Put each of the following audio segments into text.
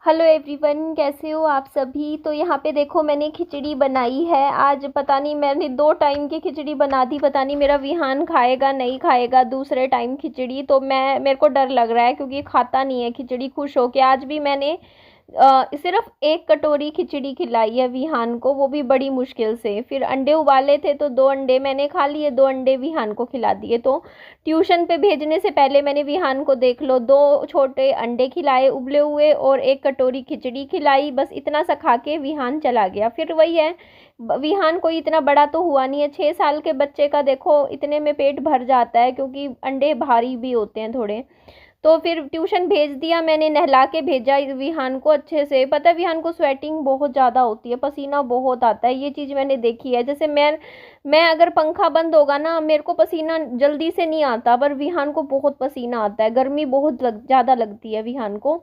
Hello everyone, कैसे हो आप सभी। तो यहाँ पे देखो, मैंने खिचड़ी बनाई है आज। पता नहीं, मैंने 2 टाइम की खिचड़ी बना दी। पता नहीं मेरा विहान खाएगा नहीं खाएगा दूसरे टाइम खिचड़ी। तो मेरे को डर लग रहा है क्योंकि खाता नहीं है खिचड़ी खुश होके। आज भी मैंने सिर्फ 1 कटोरी खिचड़ी खिलाई है विहान को, वो भी बड़ी मुश्किल से। फिर अंडे उबाले थे तो 2 अंडे मैंने खा लिए, 2 अंडे विहान को खिला दिए। तो ट्यूशन पे भेजने से पहले मैंने विहान को देख लो 2 छोटे अंडे खिलाए उबले हुए और 1 कटोरी खिचड़ी खिलाई। बस इतना सा खा के विहान चला गया। फिर वही है, विहान कोई इतना बड़ा तो हुआ नहीं है। 6 साल के बच्चे का देखो इतने में पेट भर जाता है, क्योंकि अंडे भारी भी होते हैं थोड़े। तो फिर ट्यूशन भेज दिया मैंने, नहला के भेजा विहान को अच्छे से। पता है विहान को स्वेटिंग बहुत ज़्यादा होती है, पसीना बहुत आता है, ये चीज़ मैंने देखी है। जैसे मैं अगर पंखा बंद होगा ना, मेरे को पसीना जल्दी से नहीं आता, पर विहान को बहुत पसीना आता है। गर्मी बहुत ज़्यादा लगती है विहान को।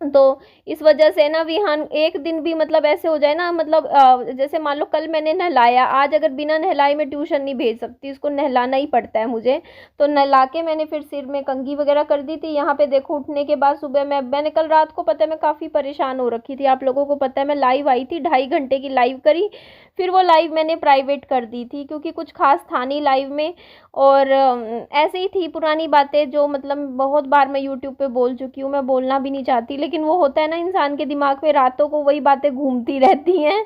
तो इस वजह से ना विहान एक दिन भी मतलब ऐसे हो जाए ना, मतलब जैसे मान लो कल मैंने नहलाया, आज अगर बिना नहलाए मैं ट्यूशन नहीं भेज सकती, उसको नहलाना ही पड़ता है मुझे। तो नहला के मैंने फिर सिर में कंघी वगैरह कर दी थी। यहाँ पे देखो उठने के बाद सुबह मैंने कल रात को, पता है मैं काफ़ी परेशान हो रखी थी, आप लोगों को पता है। मैं लाइव आई थी, 2.5 घंटे की लाइव करी। फिर वो लाइव मैंने प्राइवेट कर दी थी क्योंकि कुछ खास था नहीं लाइव में। और ऐसे ही थी पुरानी बातें जो मतलब बहुत बार मैं यूट्यूब पे बोल चुकी हूँ, मैं बोलना भी नहीं चाहती, लेकिन वो होता है ना इंसान के दिमाग में रातों को वही बातें घूमती रहती हैं।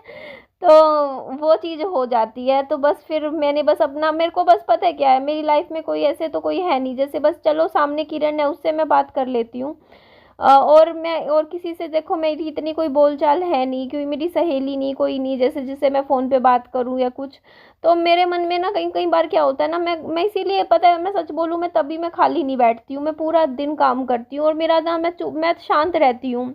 तो वो चीज़ हो जाती है। तो बस फिर मैंने बस अपना, मेरे को बस पता है क्या है, मेरी लाइफ में कोई ऐसे तो कोई है नहीं, जैसे बस चलो सामने किरण है उससे मैं बात कर लेती हूँ। और मैं और किसी से देखो मेरी इतनी कोई बोलचाल है नहीं, क्योंकि मेरी सहेली नहीं, कोई नहीं जैसे जिससे मैं फ़ोन पे बात करूँ या कुछ। तो मेरे मन में ना कई कई बार क्या होता है ना, मैं इसीलिए, पता है मैं सच बोलूँ, मैं तभी मैं खाली नहीं बैठती हूँ, मैं पूरा दिन काम करती हूँ। और मेरा ना मैं शांत रहती हूँ।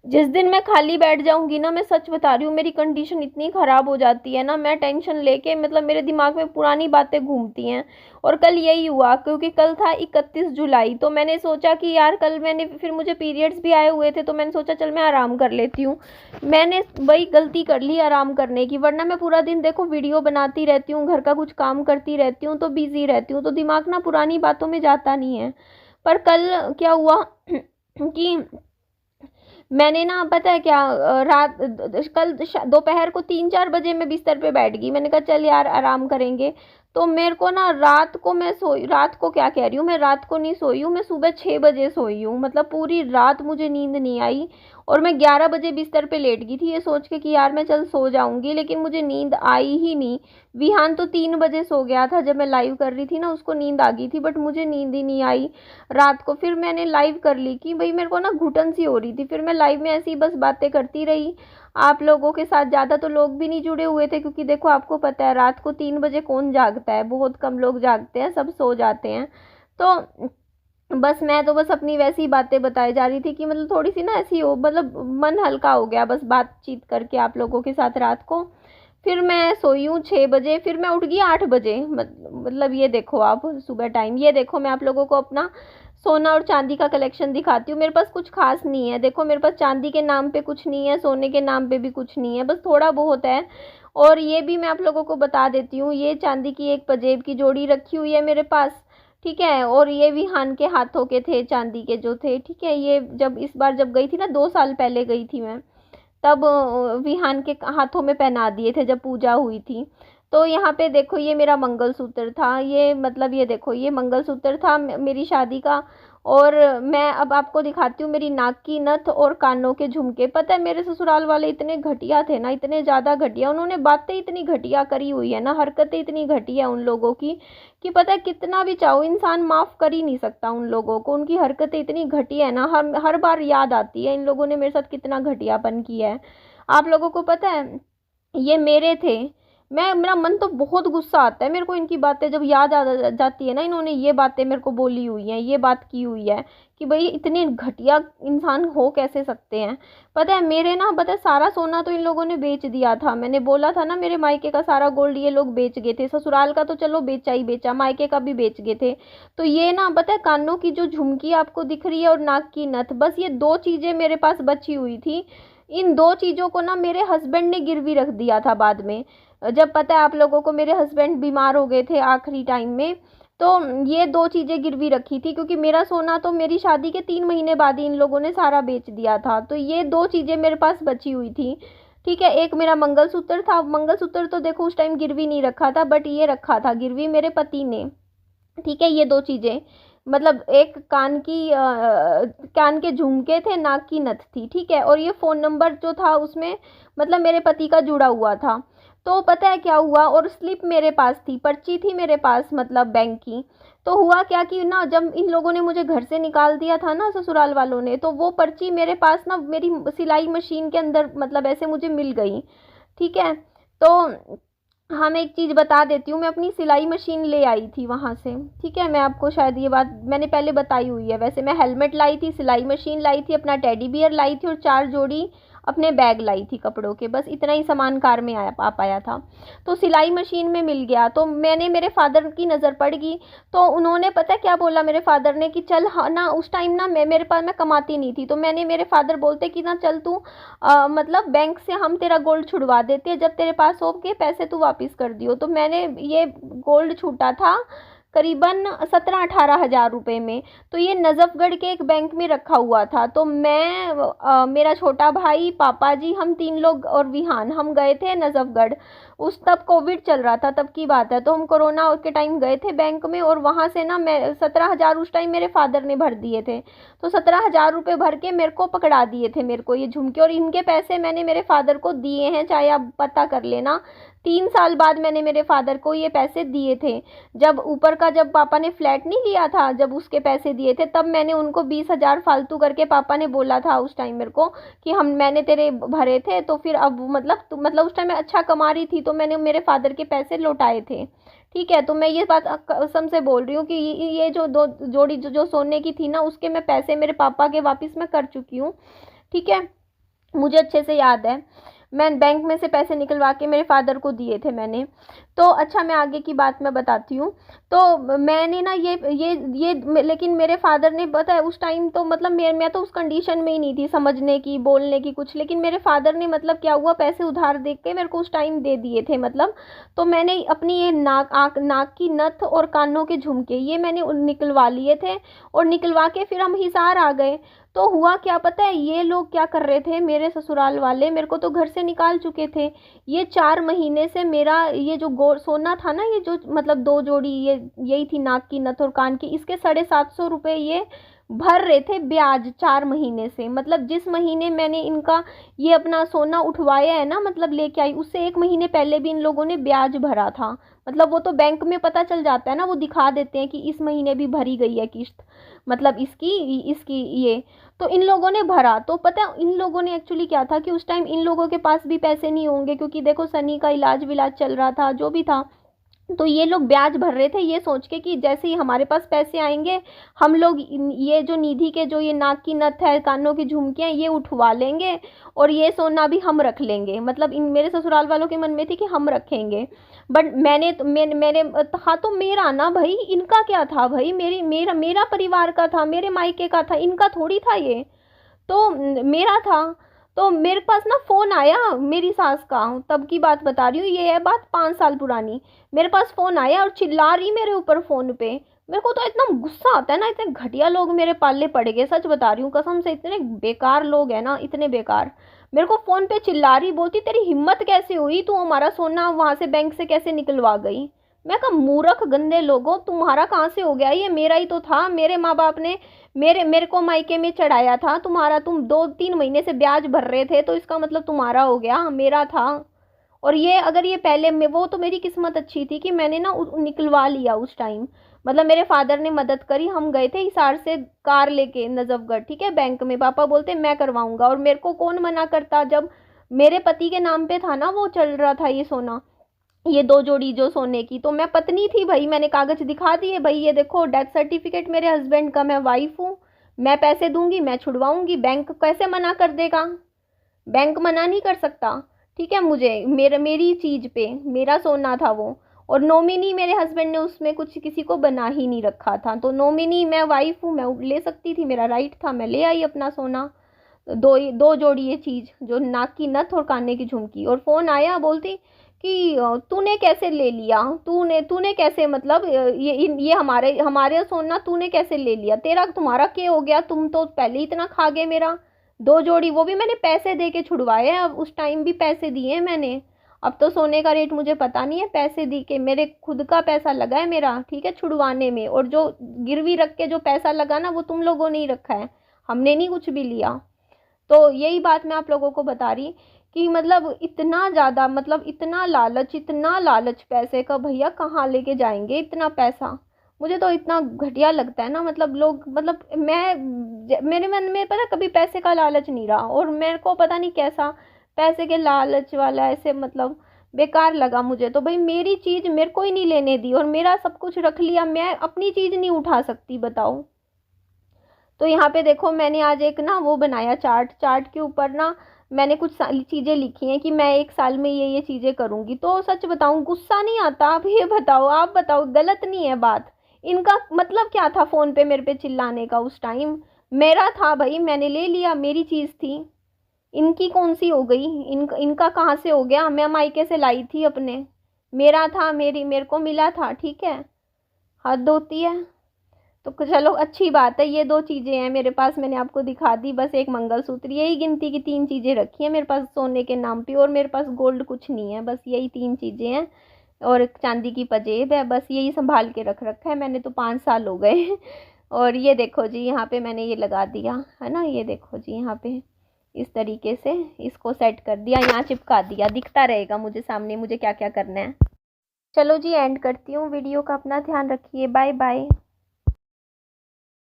जिस दिन मैं खाली बैठ जाऊंगी ना, मैं सच बता रही हूँ, मेरी कंडीशन इतनी ख़राब हो जाती है ना, मैं टेंशन लेके मतलब मेरे दिमाग में पुरानी बातें घूमती हैं। और कल यही हुआ, क्योंकि कल था 31 जुलाई। तो मैंने सोचा कि यार कल मैंने, फिर मुझे पीरियड्स भी आए हुए थे, तो मैंने सोचा चल मैं आराम कर लेती हूँ। मैंने वही गलती कर ली आराम करने की, वरना मैं पूरा दिन देखो वीडियो बनाती रहती हूँ, घर का कुछ काम करती रहती हूँ, तो बिजी रहती हूँ, तो दिमाग ना पुरानी बातों में जाता नहीं है। पर कल क्या हुआ कि मैंने ना, पता है क्या, कल दोपहर को 3-4 बजे मैं बिस्तर पे बैठ गई। मैंने कहा चल यार आराम करेंगे। तो मेरे को ना रात को, मैं सोई, रात को क्या कह रही हूँ, मैं रात को नहीं सोई हूँ, मैं सुबह 6 बजे सोई हूँ। मतलब पूरी रात मुझे नींद नहीं आई। और मैं 11 बजे बिस्तर पे लेट गई थी ये सोच के कि यार मैं चल सो जाऊंगी, लेकिन मुझे नींद आई ही नहीं। विहान तो 3 बजे सो गया था, जब मैं लाइव कर रही थी ना उसको नींद आ गई थी, बट मुझे नींद ही नहीं आई रात को। फिर मैंने लाइव कर ली कि भाई मेरे को ना घुटन सी हो रही थी, फिर मैं लाइव में ऐसी ही बस बातें करती रही आप लोगों के साथ। ज़्यादा तो लोग भी नहीं जुड़े हुए थे, क्योंकि देखो आपको पता है रात को 3 बजे कौन जागता है, बहुत कम लोग जागते हैं, सब सो जाते हैं। तो बस मैं तो बस अपनी वैसी बातें बताई जा रही थी कि मतलब थोड़ी सी ना ऐसी हो, मतलब मन हल्का हो गया बस बातचीत करके आप लोगों के साथ रात को। फिर मैं सोई हूँ 6 बजे, फिर मैं उठ गई 8 बजे। मतलब ये देखो आप सुबह टाइम, ये देखो मैं आप लोगों को अपना सोना और चांदी का कलेक्शन दिखाती हूँ। मेरे पास कुछ खास नहीं है, देखो मेरे पास चांदी के नाम पे कुछ नहीं है, सोने के नाम पे भी कुछ नहीं है, बस थोड़ा बहुत है। और ये भी मैं आप लोगों को बता देती हूँ, ये चांदी की एक पंजेब की जोड़ी रखी हुई है मेरे पास, ठीक है। और ये विहान के हाथों के थे, चांदी के जो थे, ठीक है। ये जब इस बार जब गई थी ना, 2 साल पहले गई थी मैं, तब विहान के हाथों में पहना दिए थे जब पूजा हुई थी। तो यहाँ पे देखो ये मेरा मंगलसूत्र था, ये मतलब ये देखो ये मंगलसूत्र था मेरी शादी का। और मैं अब आपको दिखाती हूँ मेरी नाक की नथ और कानों के झुमके। पता है मेरे ससुराल वाले इतने घटिया थे ना, इतने ज़्यादा घटिया, उन्होंने बातें इतनी घटिया करी हुई है ना, हरकतें इतनी घटिया उन लोगों की कि पता है कितना भी चाहो इंसान माफ़ कर ही नहीं सकता उन लोगों को। उनकी हरकतें इतनी घटिया है ना, हर बार याद आती है इन लोगों ने मेरे साथ कितना घटियापन किया है। आप लोगों को पता है ये मेरे थे, मैं, मेरा मन तो बहुत गुस्सा आता है मेरे को इनकी बातें जब याद आ जाती है ना, इन्होंने ये बातें मेरे को बोली हुई हैं, ये बात की हुई है कि भाई इतने घटिया इंसान हो कैसे सकते हैं। पता है मेरे ना, पता है सारा सोना तो इन लोगों ने बेच दिया था। मैंने बोला था ना मेरे मायके का सारा गोल्ड ये लोग बेच गए थे, ससुराल का तो चलो बेचा ही बेचा, मायके का भी बेच गए थे। तो ये ना, पता है कानों की जो झुमकी आपको दिख रही है और नाक की नथ, बस ये 2 चीज़ें मेरे पास बची हुई थी। इन 2 चीज़ों को ना मेरे हस्बैंड ने गिरवी रख दिया था बाद में, जब पता है आप लोगों को मेरे हस्बैंड बीमार हो गए थे आखिरी टाइम में। तो ये 2 चीज़ें गिरवी रखी थी, क्योंकि मेरा सोना तो मेरी शादी के 3 महीने बाद ही इन लोगों ने सारा बेच दिया था। तो ये 2 चीज़ें मेरे पास बची हुई थी, ठीक है। एक मेरा मंगलसूत्र था, मंगलसूत्र तो देखो उस टाइम गिरवी नहीं रखा था, बट ये रखा था गिरवी मेरे पति ने, ठीक है। ये 2 चीज़ें, मतलब एक कान के झुमके थे, नाक की नथ थी, ठीक है। और ये फ़ोन नंबर जो था उसमें मतलब मेरे पति का जुड़ा हुआ था। तो पता है क्या हुआ, और स्लिप मेरे पास थी, पर्ची थी मेरे पास, मतलब बैंक की। तो हुआ क्या कि ना, जब इन लोगों ने मुझे घर से निकाल दिया था ना, ससुराल वालों ने, तो वो पर्ची मेरे पास ना मेरी सिलाई मशीन के अंदर मतलब ऐसे मुझे मिल गई, ठीक है। तो हाँ, मैं एक चीज़ बता देती हूँ, मैं अपनी सिलाई मशीन ले आई थी वहाँ से, ठीक है। मैं आपको शायद ये बात मैंने पहले बताई हुई है। वैसे मैं हेलमेट लाई थी, सिलाई मशीन लाई थी, अपना टेडी बियर लाई थी और 4 जोड़ी अपने बैग लाई थी कपड़ों के, बस इतना ही सामान कार में आ पाया था। तो सिलाई मशीन में मिल गया, तो मैंने मेरे फादर की नज़र पड़ गई। तो उन्होंने पता है क्या बोला मेरे फादर ने कि चल, हाँ ना, उस टाइम ना मेरे पास मैं कमाती नहीं थी, तो मैंने मेरे फादर बोलते कि ना चल तू मतलब बैंक से हम तेरा गोल्ड छुड़वा देते हैं, जब तेरे पास हो के पैसे तू वापस कर दियो। तो मैंने ये गोल्ड छूटा था करीबन 17-18 हज़ार रुपये में। तो ये नज़फगढ़ के एक बैंक में रखा हुआ था। तो मैं मेरा छोटा भाई, पापा जी, हम 3 लोग और विहान, हम गए थे नज़फगढ़। उस तब कोविड चल रहा था, तब की बात है। तो हम कोरोना के टाइम गए थे बैंक में, और वहाँ से ना मैं 17 हज़ार उस टाइम मेरे फादर ने भर दिए थे। तो 17 हज़ार रुपये भर के मेरे को पकड़ा दिए थे, मेरे को ये झुमके, और इनके पैसे मैंने मेरे फादर को दिए हैं, चाहे आप पता कर लेना। 3 साल बाद मैंने मेरे फादर को ये पैसे दिए थे। जब ऊपर का, जब पापा ने फ्लैट नहीं लिया था, जब उसके पैसे दिए थे, तब मैंने उनको 20 हज़ार फालतू करके, पापा ने बोला था उस टाइम मेरे को कि मैंने तेरे भरे थे, तो फिर अब मतलब उस टाइम मैं अच्छा कमा रही थी, तो मैंने मेरे फादर के पैसे लौटाए थे, ठीक है। तो मैं ये बात कसम से बोल रही हूँ कि ये जो 2 जोड़ी जो सोने की थी ना, उसके मैं पैसे मेरे पापा के वापस मैं कर चुकी हूँ, ठीक है। मुझे अच्छे से याद है, मैं बैंक में से पैसे निकलवा के मेरे फादर को दिए थे मैंने। तो अच्छा, मैं आगे की बात मैं बताती हूँ। तो मैंने ना लेकिन मेरे फादर ने, पता है उस टाइम तो मतलब मैं तो उस कंडीशन में ही नहीं थी समझने की, बोलने की कुछ, लेकिन मेरे फादर ने मतलब क्या हुआ, पैसे उधार दे के मेरे को उस टाइम दे दिए थे मतलब। तो मैंने अपनी ये नाक की नथ और कानों के झुमके ये मैंने निकलवा लिए थे, और निकलवा के फिर हम हिसार आ गए। तो हुआ क्या पता है, ये लोग क्या कर रहे थे, मेरे ससुराल वाले मेरे को तो घर से निकाल चुके थे। ये 4 महीने से मेरा ये जो सोना था ना, ये जो मतलब 2 जोड़ी, ये यही थी नाक की नथ और कान की, इसके 750 रुपये ये भर रहे थे ब्याज 4 महीने से। मतलब जिस महीने मैंने इनका ये अपना सोना उठवाया है ना, मतलब लेके आई, उससे 1 महीने पहले भी इन लोगों ने ब्याज भरा था। मतलब वो तो बैंक में पता चल जाता है ना, वो दिखा देते हैं कि इस महीने भी भरी गई है किस्त, मतलब इसकी इसकी ये। तो इन लोगों ने भरा। तो पता है इन लोगों ने एक्चुअली क्या था कि उस टाइम इन लोगों के पास भी पैसे नहीं होंगे, क्योंकि देखो सनी का इलाज विलाज चल रहा था, जो भी था। तो ये लोग ब्याज भर रहे थे ये सोच के कि जैसे ही हमारे पास पैसे आएंगे, हम लोग ये जो निधि के जो ये नाक की नथ है, कानों की झुमकियाँ, ये उठवा लेंगे, और ये सोना भी हम रख लेंगे। मतलब इन मेरे ससुराल वालों के मन में थी कि हम रखेंगे। बट मैंने हाँ, तो मेरा ना भाई, इनका क्या था भाई, मेरा परिवार का था, मेरे मायके का था, इनका थोड़ी था ये, तो मेरा था। तो मेरे पास ना फ़ोन आया मेरी सास का, तब की बात बता रही हूँ, ये है बात 5 साल पुरानी। मेरे पास फ़ोन आया और चिल्ला रही मेरे ऊपर फ़ोन पे। मेरे को तो इतना गुस्सा आता है ना, इतने घटिया लोग मेरे पाले पड़ गए, सच बता रही हूँ कसम से, इतने बेकार लोग हैं ना, इतने बेकार। मेरे को फ़ोन पे चिल्ला रही, बोलती तेरी हिम्मत कैसे हुई, तू हमारा सोना वहाँ से बैंक से कैसे निकलवा गई। मैं कहा मूर्ख गंदे लोगों, तुम्हारा कहाँ से हो गया, ये मेरा ही तो था, मेरे माँ बाप ने मेरे को मायके में चढ़ाया था, तुम्हारा तुम 2-3 महीने से ब्याज भर रहे थे, तो इसका मतलब तुम्हारा हो गया, मेरा था। और ये अगर ये पहले में, वो तो मेरी किस्मत अच्छी थी कि मैंने ना निकलवा लिया उस टाइम। मतलब मेरे फादर ने मदद करी, हम गए थे हिसार से कार लेके नजफगढ़, ठीक है, बैंक में। पापा बोलते मैं करवाऊंगा, और मेरे को कौन मना करता, जब मेरे पति के नाम पे था ना वो चल रहा था ये सोना, ये 2 जोड़ी जो सोने की। तो मैं पत्नी थी भाई, मैंने कागज दिखा दिए भाई, ये देखो डेथ सर्टिफिकेट मेरे हस्बैंड का, मैं वाइफ हूँ, मैं पैसे दूंगी, मैं छुड़वाऊंगी, बैंक कैसे मना कर देगा, बैंक मना नहीं कर सकता, ठीक है। मुझे मेरी चीज पे मेरा सोना था वो, और नॉमिनी मेरे हस्बैंड ने उसमें कुछ किसी को बना ही नहीं रखा था, तो नॉमिनी मैं वाइफ हूँ, मैं ले सकती थी, मेरा राइट था, मैं ले आई अपना सोना। 2 जोड़ी ये चीज जो नाक की नथ और काने की झुमकी। और फोन आया, बोलती कि तूने कैसे ले लिया, तूने तूने कैसे मतलब ये हमारे सोना तूने कैसे ले लिया, तेरा तुम्हारा क्या हो गया, तुम तो पहले ही इतना खा गए मेरा। 2 जोड़ी वो भी मैंने पैसे दे के छुड़वाए हैं, अब उस टाइम भी पैसे दिए हैं मैंने। अब तो सोने का रेट मुझे पता नहीं है, पैसे दी के मेरे खुद का पैसा लगा है मेरा, ठीक है, छुड़वाने में। और जो गिरवी रख के जो पैसा लगा ना, वो तुम लोगों ने ही रखा है, हमने नहीं कुछ भी लिया। तो यही बात मैं आप लोगों को बता रही कि मतलब इतना ज़्यादा, मतलब इतना लालच पैसे का, भैया कहाँ लेके जाएंगे इतना पैसा। मुझे तो इतना घटिया लगता है ना, मतलब लोग, मतलब मेरे मन में पता कभी पैसे का लालच नहीं रहा, और मेरे को पता नहीं कैसा पैसे के लालच वाला ऐसे मतलब बेकार लगा मुझे। तो भाई मेरी चीज़ मेरे को ही नहीं लेने दी, और मेरा सब कुछ रख लिया, मैं अपनी चीज़ नहीं उठा सकती, बताओ। तो यहाँ पे देखो मैंने आज एक ना वो बनाया चार्ट, चार्ट के ऊपर ना मैंने कुछ चीज़ें लिखी हैं कि मैं 1 साल में ये चीज़ें करूँगी। तो सच बताऊँ गुस्सा नहीं आता, आप ये बताओ, आप बताओ, गलत नहीं है बात। इनका मतलब क्या था फ़ोन पे मेरे पे चिल्लाने का उस टाइम, मेरा था भाई, मैंने ले लिया, मेरी चीज़ थी। इनकी कौन सी हो गई, इनका कहाँ से हो गया, मैं मायके से लाई थी अपने, मेरा था, मेरे को मिला था, ठीक है, हद होती है। तो चलो अच्छी बात है, ये 2 चीज़ें हैं मेरे पास, मैंने आपको दिखा दी, बस एक मंगलसूत्र, यही गिनती की 3 चीज़ें रखी हैं मेरे पास सोने के नाम पे, और मेरे पास गोल्ड कुछ नहीं है, बस यही 3 चीज़ें हैं। और एक चांदी की पजेब है, बस यही संभाल के रख रखा है मैंने, तो 5 साल हो गए और ये देखो जी यहाँ पे मैंने ये लगा दिया है ना, ये देखो जी यहाँ पे इस तरीके से इसको सेट कर दिया, यहाँ चिपका दिया, दिखता रहेगा मुझे सामने मुझे क्या क्या करना है। चलो जी एंड करती हूँ वीडियो का, अपना ध्यान रखिए, बाय बाय।